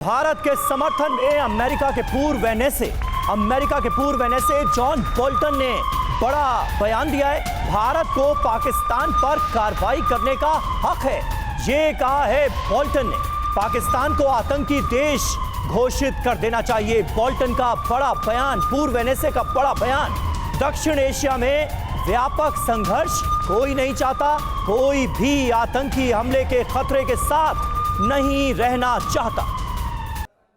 भारत के समर्थन में अमेरिका के पूर्व एनएसए जॉन बोल्टन ने बड़ा बयान दिया है। भारत को पाकिस्तान पर कार्रवाई करने का हक है, ये कहा है बोल्टन ने। पाकिस्तान को आतंकी देश घोषित कर देना चाहिए। बोल्टन का बड़ा बयान, पूर्व एनएसए का बड़ा बयान। दक्षिण एशिया में व्यापक संघर्ष कोई नहीं चाहता, कोई भी आतंकी हमले के खतरे के साथ नहीं रहना चाहता।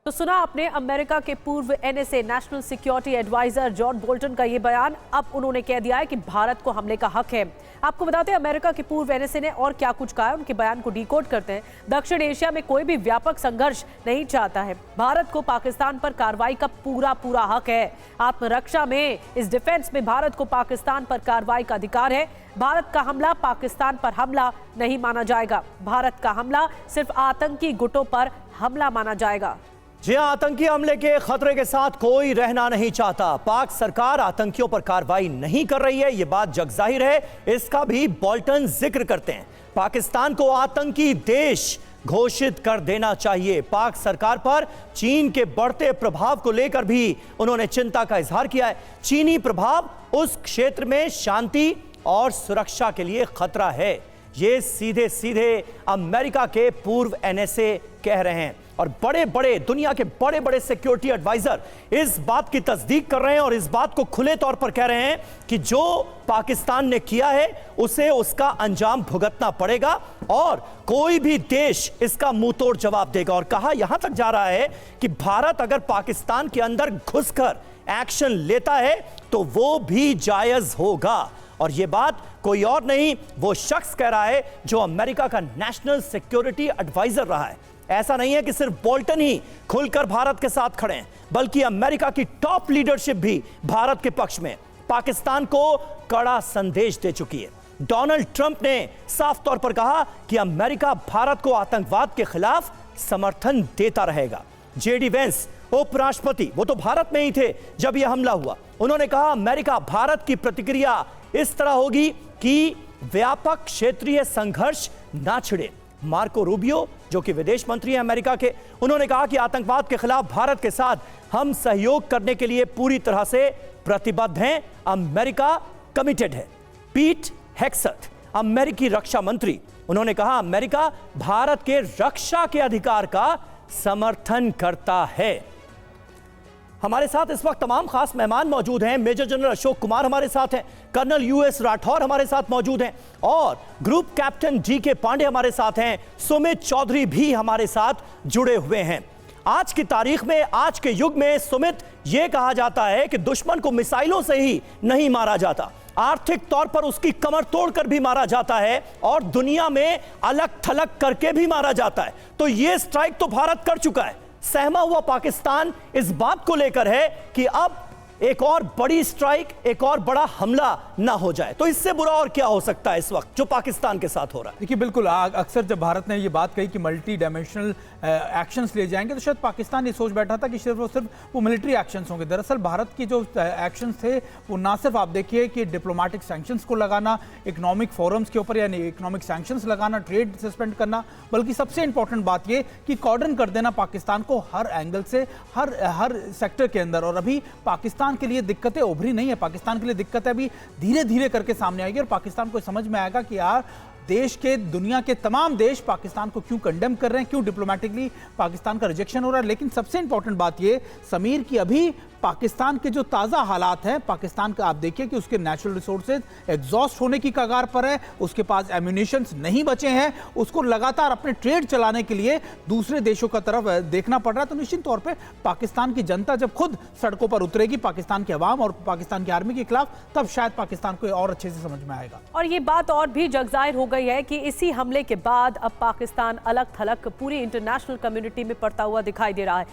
तो सुना आपने अमेरिका के पूर्व NSA national security adviser John Bolton का ये बयान। अब उन्होंने कह दिया है कि भारत को हमले का हक है। आपको बताते हैं अमेरिका के पूर्व एनएसए ने और क्या कुछ कहा है, उनके बयान को डिकोड करते हैं। दक्षिण एशिया में कोई भी व्यापक संघर्ष नहीं चाहता है। भारत को पाकिस्तान पर कार्रवाई का पूरा हक है। आत्मरक्षा में, इस डिफेंस में भारत को पाकिस्तान पर कार्रवाई का अधिकार है। भारत का हमला पाकिस्तान पर हमला नहीं माना जाएगा। भारत का हमला सिर्फ आतंकी गुटों पर हमला माना जाएगा। जी हां, आतंकी हमले के खतरे के साथ कोई रहना नहीं चाहता। पाक सरकार आतंकियों पर कार्रवाई नहीं कर रही है, यह बात जगजाहिर है। इसका भी बोल्टन जिक्र करते हैं। पाकिस्तान को आतंकी देश घोषित कर देना चाहिए। पाक सरकार पर चीन के बढ़ते प्रभाव को लेकर भी उन्होंने चिंता का इजहार किया है। चीनी प्रभाव उस क्षेत्र में शांति और सुरक्षा के लिए खतरा है, ये सीधे सीधे अमेरिका के पूर्व एनएसए कह रहे हैं। और दुनिया के बड़े बड़े सिक्योरिटी एडवाइजर इस बात की तस्दीक कर रहे हैं और इस बात को खुले तौर पर कह रहे हैं कि जो पाकिस्तान ने किया है उसे उसका अंजाम भुगतना पड़ेगा और कोई भी देश इसका मुंहतोड़ जवाब देगा। और कहा यहां तक जा रहा है कि भारत अगर पाकिस्तान के अंदर घुसकर एक्शन लेता है तो वो भी जायज होगा। और यह बात कोई और नहीं, वो शख्स कह रहा है जो अमेरिका का नेशनल सिक्योरिटी एडवाइजर रहा है। ऐसा नहीं है कि सिर्फ बोल्टन ही खुलकर भारत के साथ खड़े हैं, बल्कि अमेरिका की टॉप लीडरशिप भी भारत के पक्ष में पाकिस्तान को कड़ा संदेश दे चुकी है। डोनाल्ड ट्रंप ने साफ तौर पर कहा कि अमेरिका भारत को आतंकवाद के खिलाफ समर्थन देता रहेगा। जेडी वेंस उपराष्ट्रपति, वो तो भारत में ही थे जब यह हमला हुआ। उन्होंने कहा अमेरिका भारत की प्रतिक्रिया इस तरह होगी कि व्यापक क्षेत्रीय संघर्ष ना छिड़े। मार्को रूबियो, जो कि विदेश मंत्री हैं अमेरिका के, उन्होंने कहा कि आतंकवाद के खिलाफ भारत के साथ हम सहयोग करने के लिए पूरी तरह से प्रतिबद्ध हैं। अमेरिका कमिटेड है। पीट हेक्सेथ, अमेरिकी रक्षा मंत्री, उन्होंने कहा अमेरिका भारत के रक्षा के अधिकार का समर्थन करता है। हमारे साथ इस वक्त तमाम खास मेहमान मौजूद हैं। मेजर जनरल अशोक कुमार हमारे साथ हैं, कर्नल यूएस राठौर हमारे साथ मौजूद हैं और ग्रुप कैप्टन जीके पांडे हमारे साथ हैं। सुमित चौधरी भी हमारे साथ जुड़े हुए हैं। आज की तारीख में, आज के युग में सुमित, यह कहा जाता है कि दुश्मन को मिसाइलों से ही नहीं मारा जाता, आर्थिक तौर पर उसकी कमर तोड़कर भी मारा जाता है और दुनिया में अलग थलग करके भी मारा जाता है। तो यह स्ट्राइक तो भारत कर चुका है। सहमा हुआ पाकिस्तान इस बात को लेकर है कि अब एक और बड़ी स्ट्राइक, एक और बड़ा हमला ना हो जाए। तो इससे बुरा और क्या हो सकता है इस वक्त जो पाकिस्तान के साथ हो रहा है? देखिए, बिल्कुल अक्सर जब भारत ने ये बात कही कि मल्टी डायमेंशनल एक्शंस ले जाएंगे, तो शायद पाकिस्तान ये सोच बैठा था कि सिर्फ और सिर्फ वो मिलिट्री एक्शंस होंगे। दरअसल भारत की जो एक्शंस थे वो ना सिर्फ आप देखिए कि डिप्लोमेटिक सैंक्शंस को लगाना, इकोनॉमिक फोरम्स के ऊपर यानी इकोनॉमिक सैंक्शंस लगाना, ट्रेड सस्पेंड करना, बल्कि सबसे इंपॉर्टेंट बात ये कि कॉर्डन कर देना पाकिस्तान को हर एंगल से, हर सेक्टर के अंदर। और अभी पाकिस्तान के लिए दिक्कतें उभरी नहीं है, पाकिस्तान के लिए दिक्कतें अभी धीरे धीरे करके सामने आएगी और पाकिस्तान को समझ में आएगा कि यार देश के, दुनिया के तमाम देश पाकिस्तान को क्यों कंडेम कर रहे हैं, क्यों डिप्लोमेटिकली पाकिस्तान का रिजेक्शन हो रहा है। लेकिन सबसे इंपॉर्टेंट बात ये समीर की अभी पाकिस्तान के जो ताज़ा हालात हैं, पाकिस्तान का आप देखिए कि उसके नेचुरल रिसोर्सेज एग्जॉस्ट होने की कगार पर है, उसके पास एम्यूनिशंस नहीं बचे हैं, उसको लगातार अपने ट्रेड चलाने के लिए दूसरे देशों का तरफ देखना पड़ रहा है। तो निश्चित तौर पर पाकिस्तान की जनता जब खुद सड़कों पर उतरेगी पाकिस्तान के अवाम और पाकिस्तान की आर्मी के खिलाफ, तब शायद पाकिस्तान को और अच्छे से समझ में आएगा। और ये बात और भी जगजाहिर हो गई है कि इसी हमले के बाद अब पाकिस्तान अलग थलग पूरी इंटरनेशनल कम्युनिटी में पड़ता हुआ दिखाई दे रहा है।